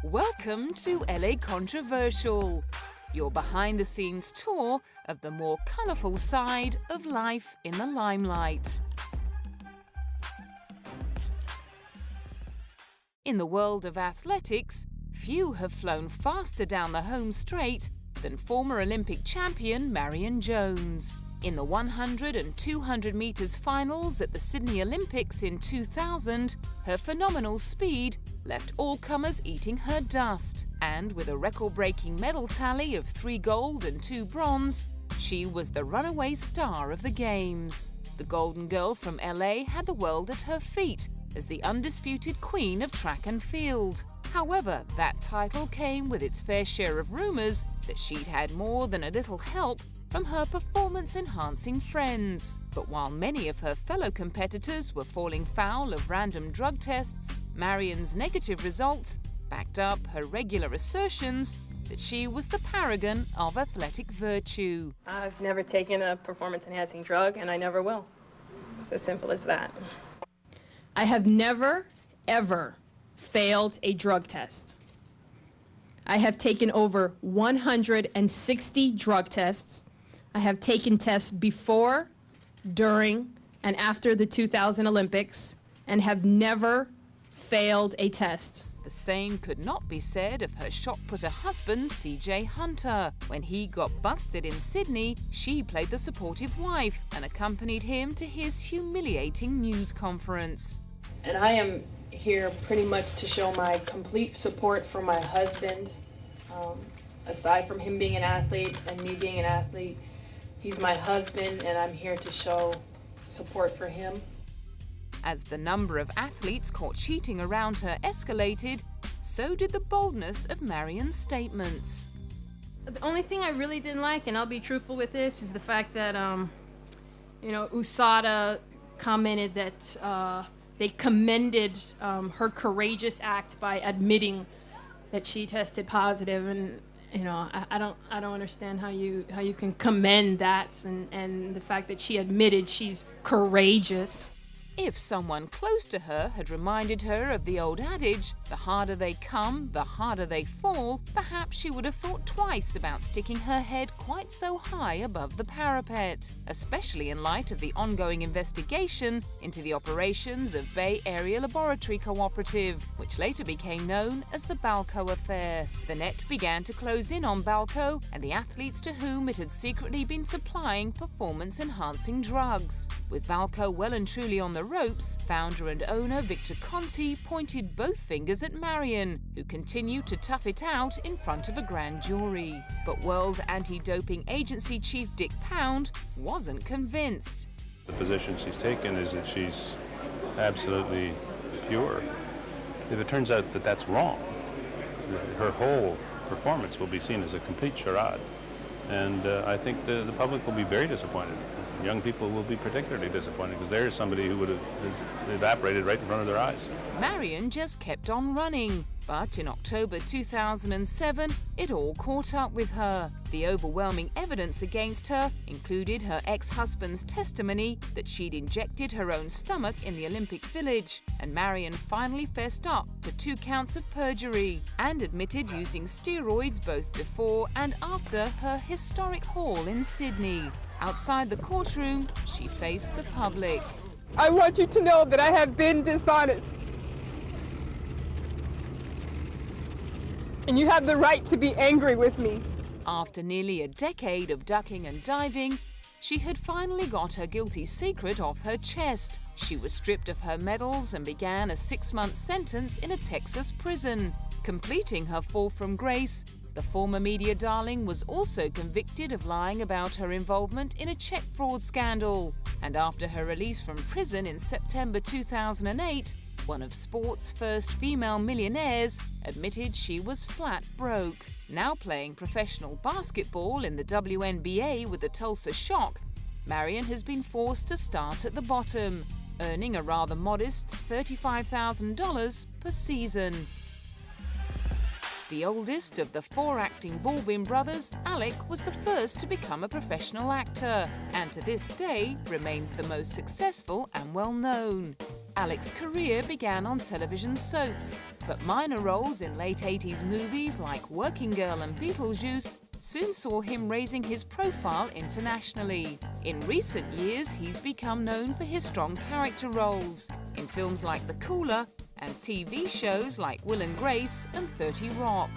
Welcome to LA Controversial, your behind-the-scenes tour of the more colourful side of life in the limelight. In the world of athletics, few have flown faster down the home straight than former Olympic champion Marion Jones. In the 100 and 200 metres finals at the Sydney Olympics in 2000, her phenomenal speed left all comers eating her dust. And with a record-breaking medal tally of 3 gold and 2 bronze, she was the runaway star of the Games. The Golden Girl from LA had the world at her feet as the undisputed queen of track and field. However, that title came with its fair share of rumours that she'd had more than a little help from her performance-enhancing friends. But while many of her fellow competitors were falling foul of random drug tests, Marion's negative results backed up her regular assertions that she was the paragon of athletic virtue. I've never taken a performance-enhancing drug, and I never will. It's as simple as that. I have never, ever failed a drug test. I have taken over 160 drug tests. I have taken tests before, during, and after the 2000 Olympics, and have never failed a test. The same could not be said of her shot-putter husband, CJ Hunter. When he got busted in Sydney, she played the supportive wife and accompanied him to his humiliating news conference. And I am here pretty much to show my complete support for my husband. Aside from him being an athlete and me being an athlete, he's my husband, and I'm here to show support for him. As the number of athletes caught cheating around her escalated, so did the boldness of Marion's statements. The only thing I really didn't like, and I'll be truthful with this, is the fact that, USADA commented that they commended her courageous act by admitting that she tested positive, and I don't understand how you can commend that and the fact that she admitted she's courageous. If someone close to her had reminded her of the old adage, the harder they come, the harder they fall, perhaps she would have thought twice about sticking her head quite so high above the parapet, especially in light of the ongoing investigation into the operations of Bay Area Laboratory Cooperative, which later became known as the Balco Affair. The net began to close in on Balco and the athletes to whom it had secretly been supplying performance-enhancing drugs. With Balco well and truly on the ropes, founder and owner Victor Conti pointed both fingers at Marion, who continued to tough it out in front of a grand jury. But World Anti-Doping Agency Chief Dick Pound wasn't convinced. The position she's taken is that she's absolutely pure. If it turns out that that's wrong, her whole performance will be seen as a complete charade. And I think the public will be very disappointed. Young people will be particularly disappointed because there's somebody who has evaporated right in front of their eyes. Marion just kept on running, but in October 2007, it all caught up with her. The overwhelming evidence against her included her ex-husband's testimony that she'd injected her own stomach in the Olympic Village, and Marion finally fessed up to 2 counts of perjury and admitted using steroids both before and after her historic haul in Sydney. Outside the courtroom, she faced the public. I want you to know that I have been dishonest. And you have the right to be angry with me. After nearly a decade of ducking and diving, she had finally got her guilty secret off her chest. She was stripped of her medals and began a 6-month sentence in a Texas prison. Completing her fall from grace, the former media darling was also convicted of lying about her involvement in a check fraud scandal. And after her release from prison in September 2008, one of sport's first female millionaires admitted she was flat broke. Now playing professional basketball in the WNBA with the Tulsa Shock, Marion has been forced to start at the bottom, earning a rather modest $35,000 per season. The oldest of the 4 acting Baldwin brothers, Alec, was the first to become a professional actor, and to this day remains the most successful and well-known. Alec's career began on television soaps, but minor roles in late 80s movies like Working Girl and Beetlejuice soon saw him raising his profile internationally. In recent years, he's become known for his strong character roles in films like The Cooler and TV shows like Will and Grace and 30 Rock.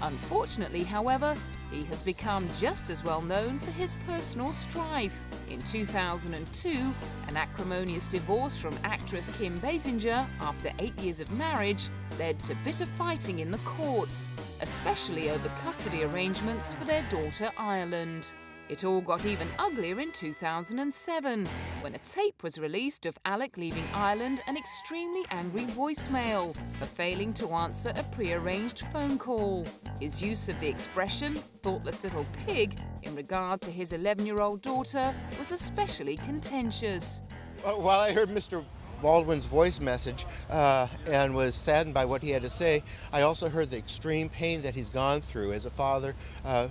Unfortunately, however, he has become just as well known for his personal strife. In 2002, an acrimonious divorce from actress Kim Basinger after 8 years of marriage led to bitter fighting in the courts, especially over custody arrangements for their daughter Ireland. It all got even uglier in 2007, when a tape was released of Alec leaving Ireland an extremely angry voicemail for failing to answer a pre-arranged phone call. His use of the expression, "thoughtless little pig," in regard to his 11-year-old daughter was especially contentious. While I heard Mr. Baldwin's voice message and was saddened by what he had to say, I also heard the extreme pain that he's gone through as a father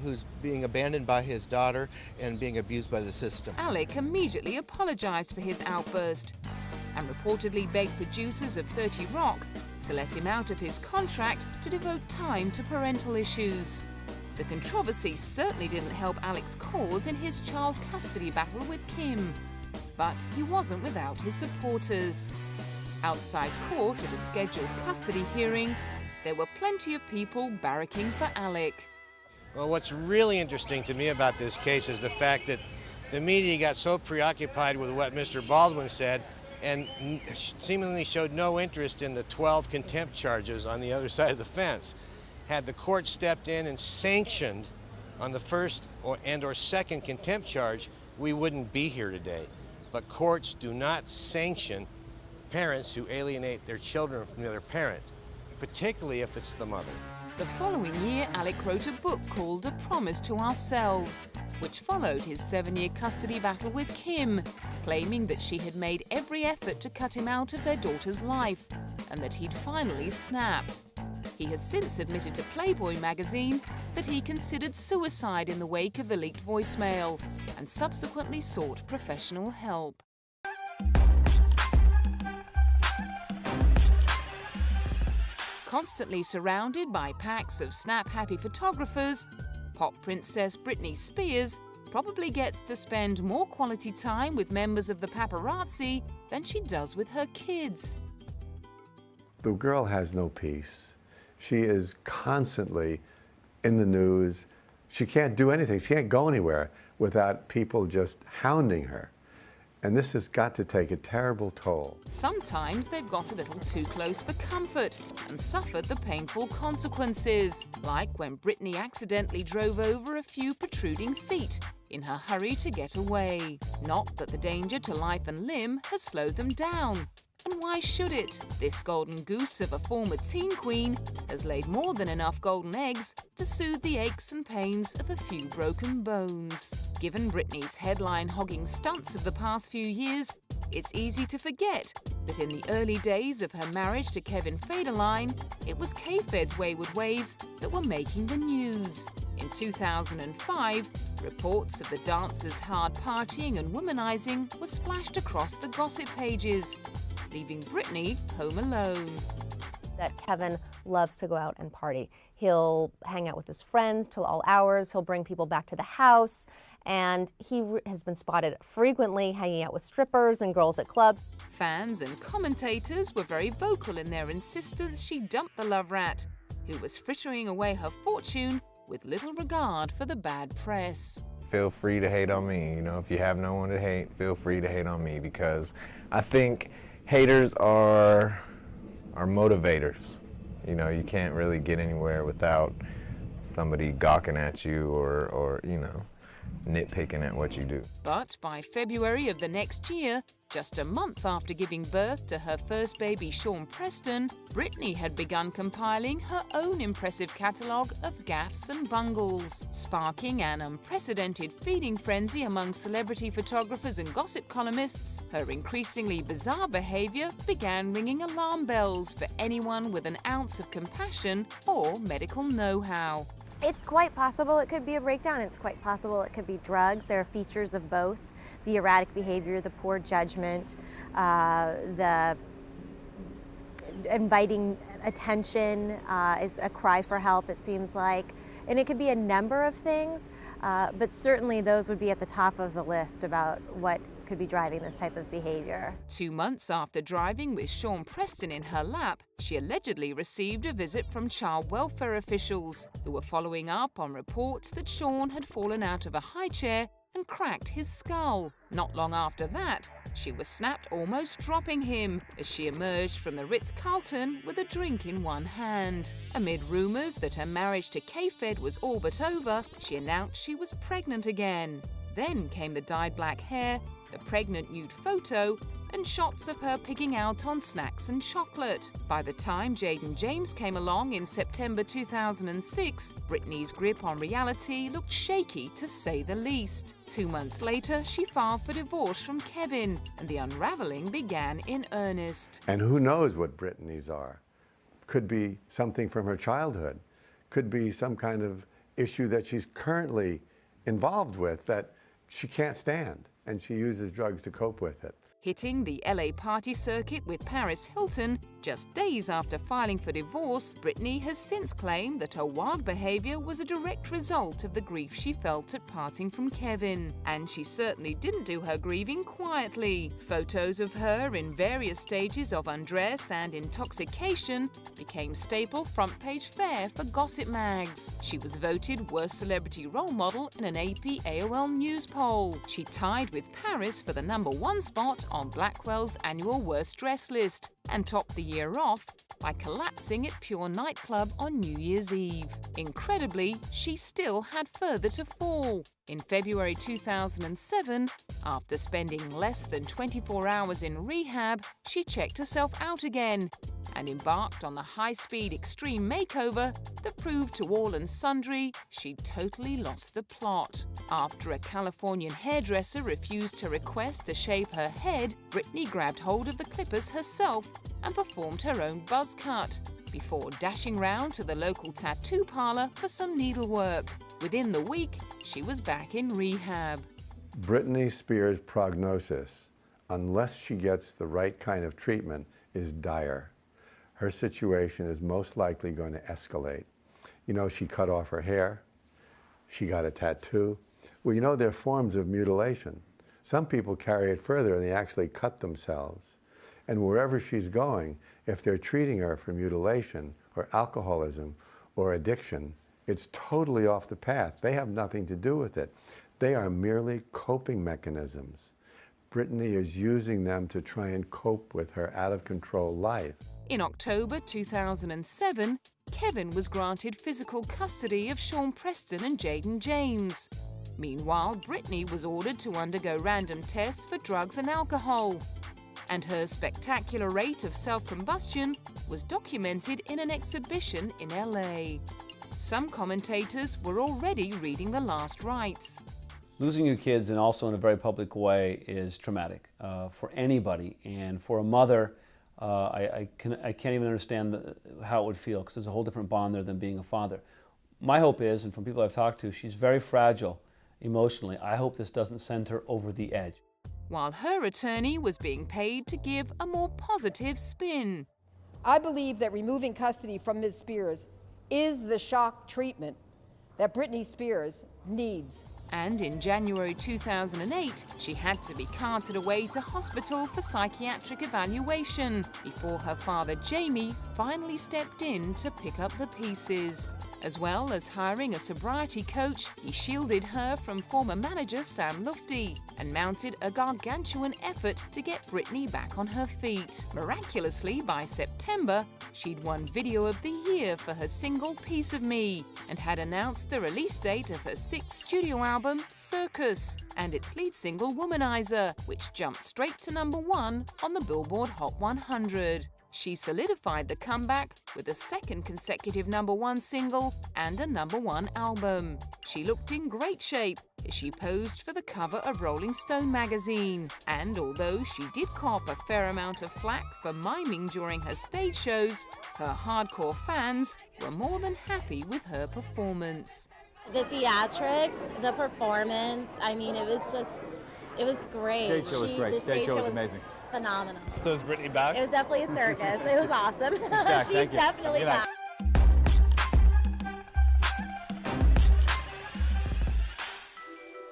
who's being abandoned by his daughter and being abused by the system. Alec immediately apologized for his outburst and reportedly begged producers of 30 Rock to let him out of his contract to devote time to parental issues. The controversy certainly didn't help Alec's cause in his child custody battle with Kim. But he wasn't without his supporters. Outside court at a scheduled custody hearing, there were plenty of people barracking for Alec. Well, what's really interesting to me about this case is the fact that the media got so preoccupied with what Mr. Baldwin said and seemingly showed no interest in the 12 contempt charges on the other side of the fence. Had the court stepped in and sanctioned on the first or second contempt charge, we wouldn't be here today. But courts do not sanction parents who alienate their children from the other parent, particularly if it's the mother. The following year, Alec wrote a book called A Promise to Ourselves, which followed his 7-year custody battle with Kim, claiming that she had made every effort to cut him out of their daughter's life and that he'd finally snapped. He has since admitted to Playboy magazine that he considered suicide in the wake of the leaked voicemail and subsequently sought professional help. Constantly surrounded by packs of snap-happy photographers, pop princess Britney Spears probably gets to spend more quality time with members of the paparazzi than she does with her kids. The girl has no peace. She is constantly in the news. She can't do anything. She can't go anywhere without people just hounding her. And this has got to take a terrible toll. Sometimes they've got a little too close for comfort and suffered the painful consequences, like when Britney accidentally drove over a few protruding feet in her hurry to get away. Not that the danger to life and limb has slowed them down. And why should it? This golden goose of a former teen queen has laid more than enough golden eggs to soothe the aches and pains of a few broken bones. Given Britney's headline-hogging stunts of the past few years, it's easy to forget that in the early days of her marriage to Kevin Federline, it was K-Fed's wayward ways that were making the news. In 2005, reports of the dancer's hard partying and womanizing were splashed across the gossip pages, leaving Britney home alone. That Kevin loves to go out and party. He'll hang out with his friends till all hours. He'll bring people back to the house. And he has been spotted frequently hanging out with strippers and girls at clubs. Fans and commentators were very vocal in their insistence she dump the love rat, who was frittering away her fortune with little regard for the bad press. Feel free to hate on me. You know, if you have no one to hate, feel free to hate on me, because I think haters are motivators. You know, you can't really get anywhere without somebody gawking at you or you know, nitpicking at what you do. But by February of the next year, just a month after giving birth to her first baby, Sean Preston, Britney had begun compiling her own impressive catalogue of gaffes and bungles, sparking an unprecedented feeding frenzy among celebrity photographers and gossip columnists. Her increasingly bizarre behaviour began ringing alarm bells for anyone with an ounce of compassion or medical know-how. It's quite possible it could be a breakdown. It's quite possible it could be drugs. There are features of both. The erratic behavior, the poor judgment, the inviting attention, is a cry for help, it seems like. And it could be a number of things, but certainly those would be at the top of the list about what could be driving this type of behavior. 2 months after driving with Sean Preston in her lap, she allegedly received a visit from child welfare officials who were following up on reports that Sean had fallen out of a high chair and cracked his skull. Not long after that, she was snapped, almost dropping him as she emerged from the Ritz-Carlton with a drink in one hand. Amid rumours that her marriage to K-Fed was all but over, she announced she was pregnant again. Then came the dyed black hair, the pregnant nude photo, and shots of her pigging out on snacks and chocolate. By the time Jaden James came along in September 2006, Britney's grip on reality looked shaky to say the least. 2 months later, she filed for divorce from Kevin, and the unraveling began in earnest. And who knows what Britney's are? Could be something from her childhood. Could be some kind of issue that she's currently involved with that she can't stand, and she uses drugs to cope with it. Hitting the LA party circuit with Paris Hilton, just days after filing for divorce, Britney has since claimed that her wild behavior was a direct result of the grief she felt at parting from Kevin. And she certainly didn't do her grieving quietly. Photos of her in various stages of undress and intoxication became staple front-page fare for gossip mags. She was voted worst celebrity role model in an AP AOL News poll. She tied with Paris for the #1 spot on Blackwell's annual worst dress list, and topped the year off by collapsing at Pure nightclub on New Year's Eve. Incredibly, she still had further to fall. In February 2007, after spending less than 24 hours in rehab, she checked herself out again and embarked on the high-speed extreme makeover that proved to all and sundry she'd totally lost the plot. After a Californian hairdresser refused her request to shave her head, Britney grabbed hold of the clippers herself and performed her own buzz cut, before dashing round to the local tattoo parlor for some needlework. Within the week, she was back in rehab. Britney Spears' prognosis, unless she gets the right kind of treatment, is dire. Her situation is most likely going to escalate. You know, she cut off her hair, she got a tattoo. Well, you know, there are forms of mutilation. Some people carry it further and they actually cut themselves. And wherever she's going, if they're treating her for mutilation or alcoholism or addiction, it's totally off the path. They have nothing to do with it. They are merely coping mechanisms. Britney is using them to try and cope with her out-of-control life. In October 2007, Kevin was granted physical custody of Sean Preston and Jaden James. Meanwhile, Britney was ordered to undergo random tests for drugs and alcohol. And her spectacular rate of self-combustion was documented in an exhibition in LA. Some commentators were already reading the last rites. Losing your kids, and also in a very public way, is traumatic for anybody. And for a mother, I can't even understand how it would feel, because there's a whole different bond there than being a father. My hope is, and from people I've talked to, she's very fragile emotionally. I hope this doesn't send her over the edge. While her attorney was being paid to give a more positive spin. I believe that removing custody from Ms. Spears is the shock treatment that Britney Spears needs. And in January 2008, she had to be carted away to hospital for psychiatric evaluation before her father Jamie finally stepped in to pick up the pieces. As well as hiring a sobriety coach, he shielded her from former manager Sam Lufty and mounted a gargantuan effort to get Britney back on her feet. Miraculously, by September, she'd won Video of the Year for her single Piece of Me and had announced the release date of her 6th studio album, Circus, and its lead single, Womanizer, which jumped straight to #1 on the Billboard Hot 100. She solidified the comeback with a 2nd consecutive #1 single and a #1 album. She looked in great shape as she posed for the cover of Rolling Stone magazine. And although she did cop a fair amount of flack for miming during her stage shows, her hardcore fans were more than happy with her performance. The theatrics, the performance, I mean, it was great. Stage show was great. Stage show was amazing. phenomenal. So is Brittany back? It was definitely a circus. It was awesome. She's She's definitely back.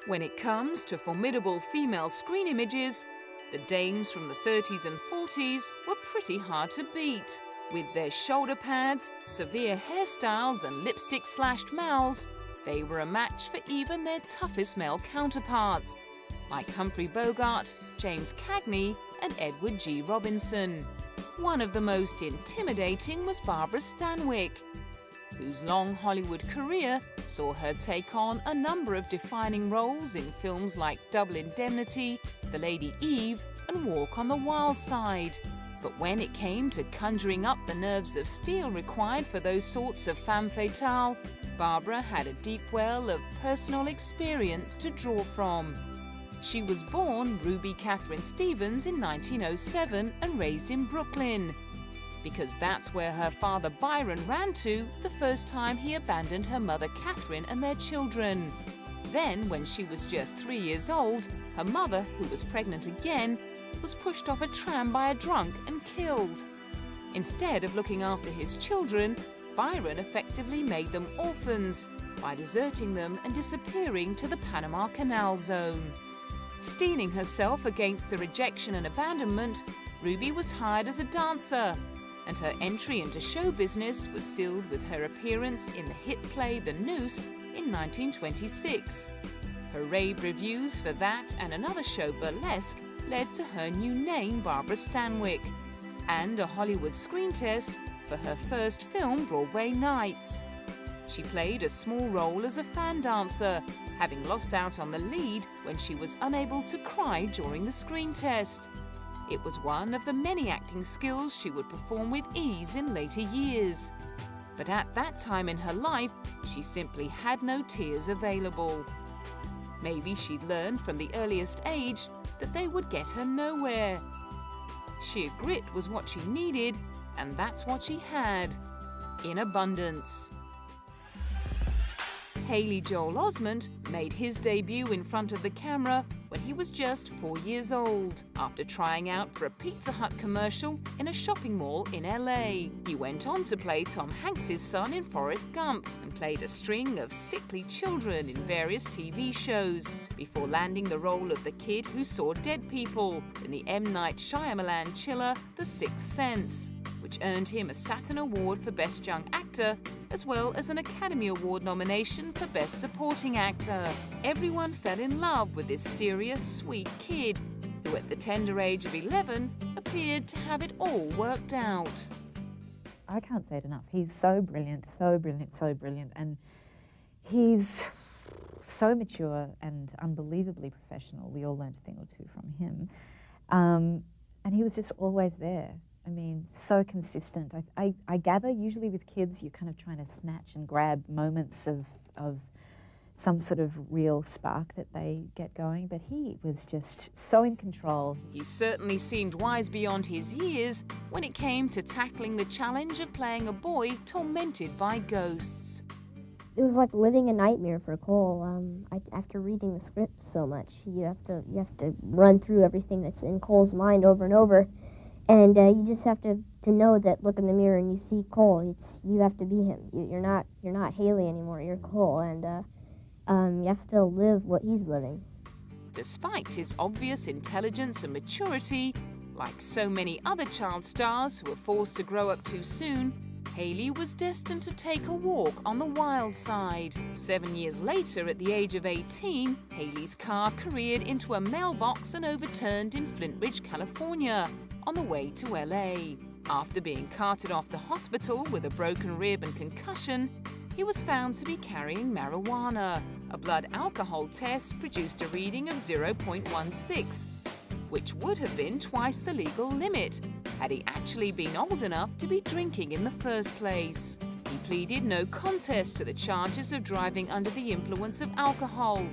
When it comes to formidable female screen images, the dames from the 30s and 40s were pretty hard to beat. With their shoulder pads, severe hairstyles and lipstick-slashed mouths, they were a match for even their toughest male counterparts, like Humphrey Bogart, James Cagney, and Edward G. Robinson. One of the most intimidating was Barbara Stanwyck, whose long Hollywood career saw her take on a number of defining roles in films like Double Indemnity, The Lady Eve, and Walk on the Wild Side. But when it came to conjuring up the nerves of steel required for those sorts of femme fatale, Barbara had a deep well of personal experience to draw from. She was born Ruby Catherine Stevens in 1907 and raised in Brooklyn, because that's where her father Byron ran to the first time he abandoned her mother Catherine and their children. Then, when she was just 3 years old, her mother, who was pregnant again, was pushed off a tram by a drunk and killed. Instead of looking after his children, Byron effectively made them orphans by deserting them and disappearing to the Panama Canal Zone. Steeling herself against the rejection and abandonment, Ruby was hired as a dancer, and her entry into show business was sealed with her appearance in the hit play The Noose in 1926. Her rave reviews for that and another show, Burlesque, led to her new name, Barbara Stanwyck, and a Hollywood screen test for her first film, Broadway Nights. She played a small role as a fan dancer, having lost out on the lead when she was unable to cry during the screen test. It was one of the many acting skills she would perform with ease in later years. But at that time in her life, she simply had no tears available. Maybe she'd learned from the earliest age that they would get her nowhere. Sheer grit was what she needed, and that's what she had, in abundance. Haley Joel Osment made his debut in front of the camera when he was just 4 years old, after trying out for a Pizza Hut commercial in a shopping mall in LA. He went on to play Tom Hanks' son in Forrest Gump and played a string of sickly children in various TV shows, before landing the role of the kid who saw dead people in the M. Night Shyamalan chiller The Sixth Sense, which earned him a Saturn Award for Best Young Actor, as well as an Academy Award nomination for Best Supporting Actor. Everyone fell in love with this serious, sweet kid, who at the tender age of 11 appeared to have it all worked out. I can't say it enough. He's so brilliant, so brilliant, so brilliant, and he's so mature and unbelievably professional. We all learned a thing or two from him. And he was just always there. I mean, so consistent. I gather usually with kids you're kind of trying to snatch and grab moments of some sort of real spark that they get going, but he was just so in control. He certainly seemed wise beyond his years when it came to tackling the challenge of playing a boy tormented by ghosts. It was like living a nightmare for Cole. After reading the script so much, you have to run through everything that's in Cole's mind over and over. And you just have to know that, look in the mirror and you see Cole. You have to be him. You're not Haley anymore. You're Cole, and you have to live what he's living. Despite his obvious intelligence and maturity, like so many other child stars who were forced to grow up too soon, Haley was destined to take a walk on the wild side. 7 years later, at the age of 18, Haley's car careered into a mailbox and overturned in Flint Ridge, California, on the way to LA. After being carted off to hospital with a broken rib and concussion, he was found to be carrying marijuana. A blood alcohol test produced a reading of 0.16, which would have been twice the legal limit had he actually been old enough to be drinking in the first place. He pleaded no contest to the charges of driving under the influence of alcohol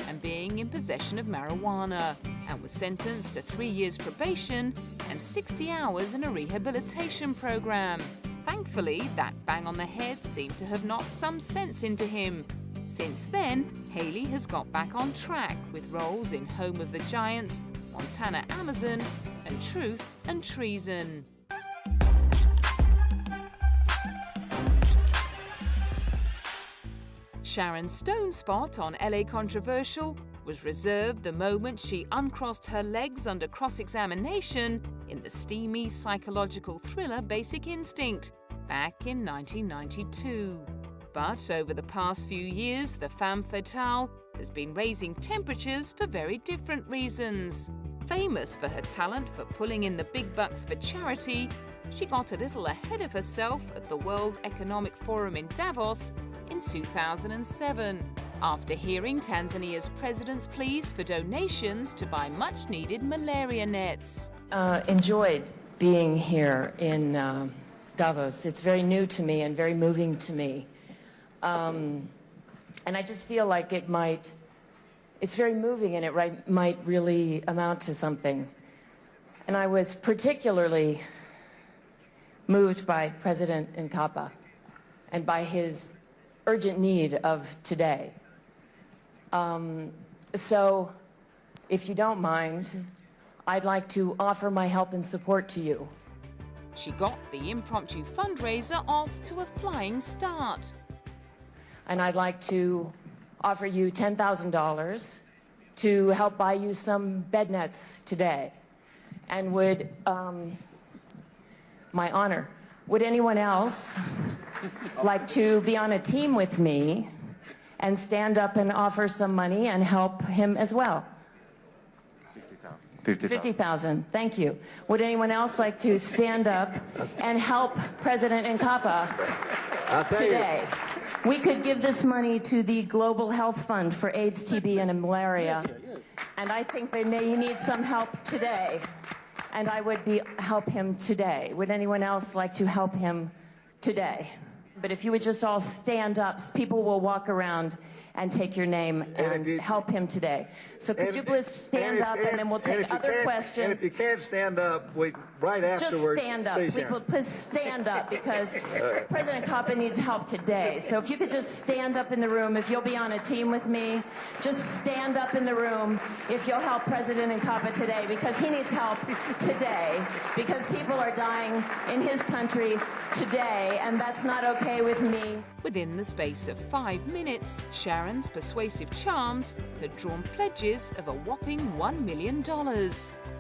and being in possession of marijuana, and was sentenced to 3 years probation and 60 hours in a rehabilitation program. Thankfully, that bang on the head seemed to have knocked some sense into him. Since then, Haley has got back on track with roles in Home of the Giants, Montana Amazon, and Truth and Treason. Sharon Stone's spot on LA Controversial was reserved the moment she uncrossed her legs under cross-examination in the steamy psychological thriller Basic Instinct back in 1992. But over the past few years, the femme fatale has been raising temperatures for very different reasons. Famous for her talent for pulling in the big bucks for charity, she got a little ahead of herself at the World Economic Forum in Davos in 2007, after hearing Tanzania's president's pleas for donations to buy much-needed malaria nets. Enjoyed being here in Davos. It's very new to me and very moving to me. And I just feel like it's very moving and it might really amount to something. And I was particularly moved by President Nkapa and by his urgent need of today. So, if you don't mind, I'd like to offer my help and support to you. She got the impromptu fundraiser off to a flying start. And I'd like to offer you $10,000 to help buy you some bed nets today. And would, my honor, would anyone else like to be on a team with me and stand up and offer some money and help him as well? 50,000. Thank you. Would anyone else like to stand up and help President Nkapa today? We could give this money to the Global Health Fund for AIDS, TB, and malaria. And I think they may need some help today. And I would help him today. Would anyone else like to help him today? But if you would just all stand up, people will walk around and take your name and help him today. So could you please stand up and then we'll take other questions. And if you can't stand up, right afterwards. Just stand up. Please stand up because President Nkapa needs help today. So if you could just stand up in the room, if you'll be on a team with me, just stand up in the room if you'll help President Nkapa today because he needs help today because people are dying in his country today and that's not okay with me. Within the space of 5 minutes, Sharon's persuasive charms had drawn pledges of a whopping $1 million.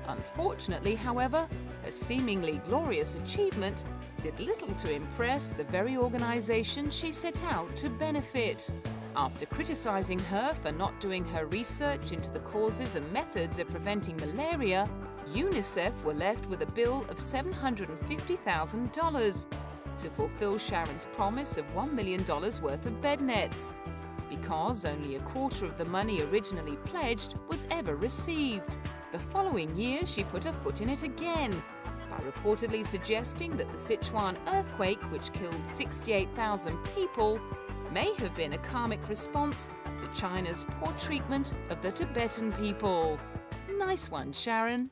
Unfortunately, however, her seemingly glorious achievement did little to impress the very organization she set out to benefit. After criticizing her for not doing her research into the causes and methods of preventing malaria, UNICEF were left with a bill of $750,000 to fulfill Sharon's promise of $1 million worth of bed nets, because only a quarter of the money originally pledged was ever received. The following year, she put her foot in it again by reportedly suggesting that the Sichuan earthquake, which killed 68,000 people, may have been a karmic response to China's poor treatment of the Tibetan people. Nice one, Sharon.